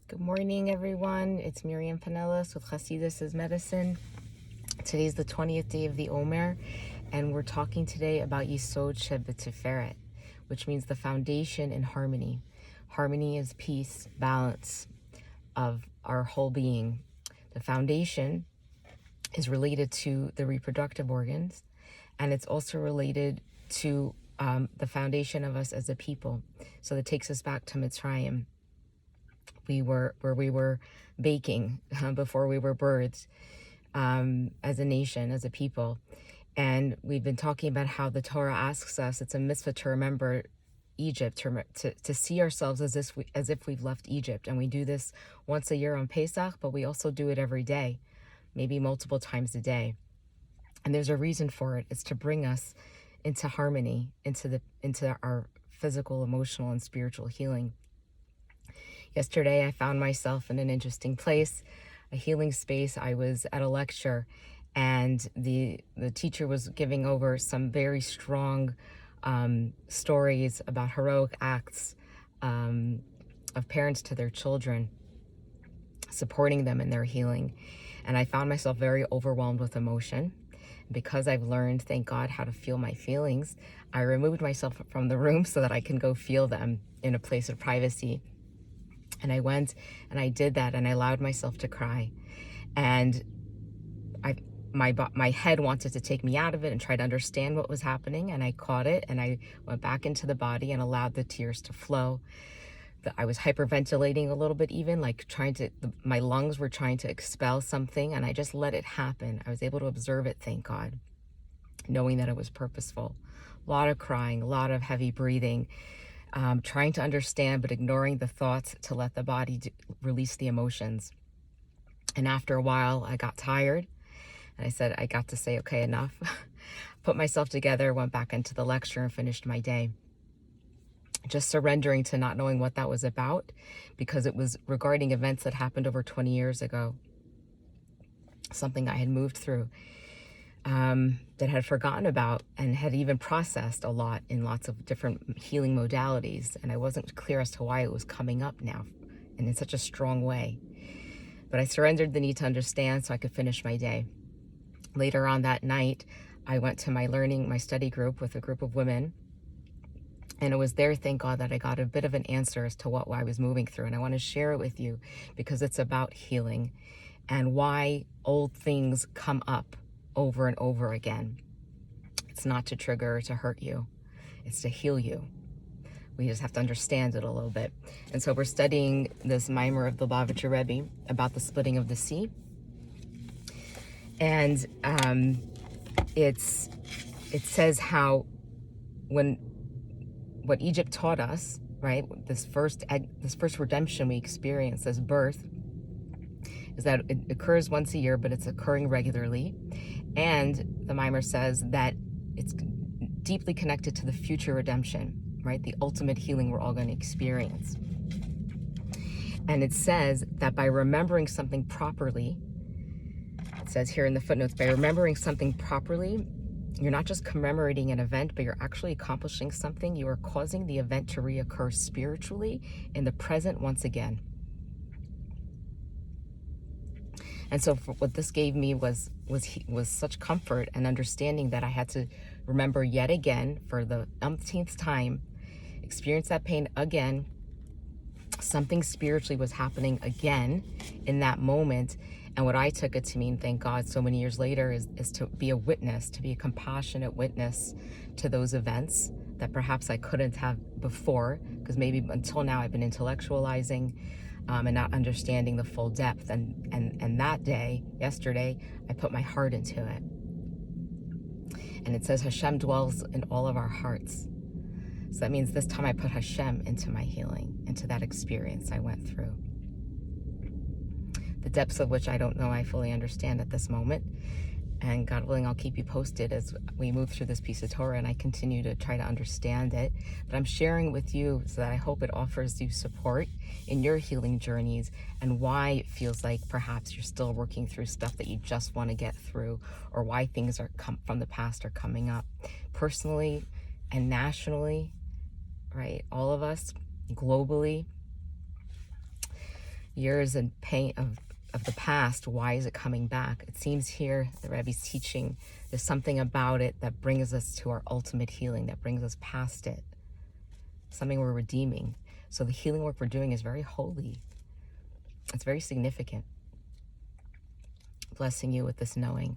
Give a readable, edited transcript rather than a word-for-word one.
Good morning, everyone. It's Miriam Pinellas with Chassidus' Medicine. Today's the 20th day of the Omer, and we're talking today about Yisod Sheb'Tiferet, which means the foundation in harmony. Harmony is peace, balance of our whole being. The foundation is related to the reproductive organs, and it's also related to the foundation of us as a people. So that takes us back to Mitzrayim. We were baking before we were birthed as a nation, as a people. And we've been talking about how the Torah asks us, it's a mitzvah to remember Egypt, to see ourselves as if we've left Egypt. And we do this once a year on Pesach, but we also do it every day, maybe multiple times a day. And there's a reason for it. It's to bring us into harmony, into our physical, emotional, and spiritual healing. Yesterday, I found myself in an interesting place, a healing space. I was at a lecture, and the teacher was giving over some very strong stories about heroic acts of parents to their children, supporting them in their healing. And I found myself very overwhelmed with emotion. Because I've learned, thank God, how to feel my feelings, I removed myself from the room so that I can go feel them in a place of privacy. And I went and I did that, and I allowed myself to cry. And my head wanted to take me out of it and try to understand what was happening. And I caught it, and I went back into the body and allowed the tears to flow. I was hyperventilating a little bit, even like my lungs were trying to expel something, and I just let it happen. I was able to observe it, thank God, knowing that it was purposeful. A lot of crying, a lot of heavy breathing. Trying to understand, but ignoring the thoughts to let the body release the emotions. And after a while, I got tired, and I said, I got to say, okay, enough. Put myself together, went back into the lecture, and finished my day. Just surrendering to not knowing what that was about, because it was regarding events that happened over 20 years ago. Something I had moved through, that had forgotten about and had even processed a lot in lots of different healing modalities. And I wasn't clear as to why it was coming up now and in such a strong way. But I surrendered the need to understand so I could finish my day. Later on that night, I went to my study group with a group of women. And it was there, thank God, that I got a bit of an answer as to what I was moving through. And I want to share it with you because it's about healing and why old things come up over and over again. It's not to trigger or to hurt you. It's to heal you. We just have to understand it a little bit. And so we're studying this mimer of the Lubavitcher Rebbe about the splitting of the sea. And it says how what Egypt taught us, right? This first redemption we experience, this birth, is that it occurs once a year, but it's occurring regularly. And the mimer says that it's deeply connected to the future redemption, right? The ultimate healing we're all going to experience. And it says that by remembering something properly, it says here in the footnotes, by remembering something properly, you're not just commemorating an event, but you're actually accomplishing something. You are causing the event to reoccur spiritually in the present once again. And so what this gave me was such comfort and understanding that I had to remember yet again for the umpteenth time, experience that pain again. Something spiritually was happening again in that moment. And what I took it to mean, thank God, so many years later is to be a witness, to be a compassionate witness to those events that perhaps I couldn't have before, because maybe until now I've been intellectualizing and not understanding the full depth. And that day, yesterday, I put my heart into it. And it says Hashem dwells in all of our hearts. So that means this time I put Hashem into my healing, into that experience I went through. The depths of which I don't know I fully understand at this moment. And God willing, I'll keep you posted as we move through this piece of Torah and I continue to try to understand it. But I'm sharing with you so that I hope it offers you support in your healing journeys and why it feels like perhaps you're still working through stuff that you just want to get through, or why things from the past are coming up personally and nationally, right? All of us globally. years and pain of the past, why is it coming back? It seems here the Rebbe's teaching, there's something about it that brings us to our ultimate healing, that brings us past it, something we're redeeming. So the healing work we're doing is very holy. It's very significant. Blessing you with this knowing.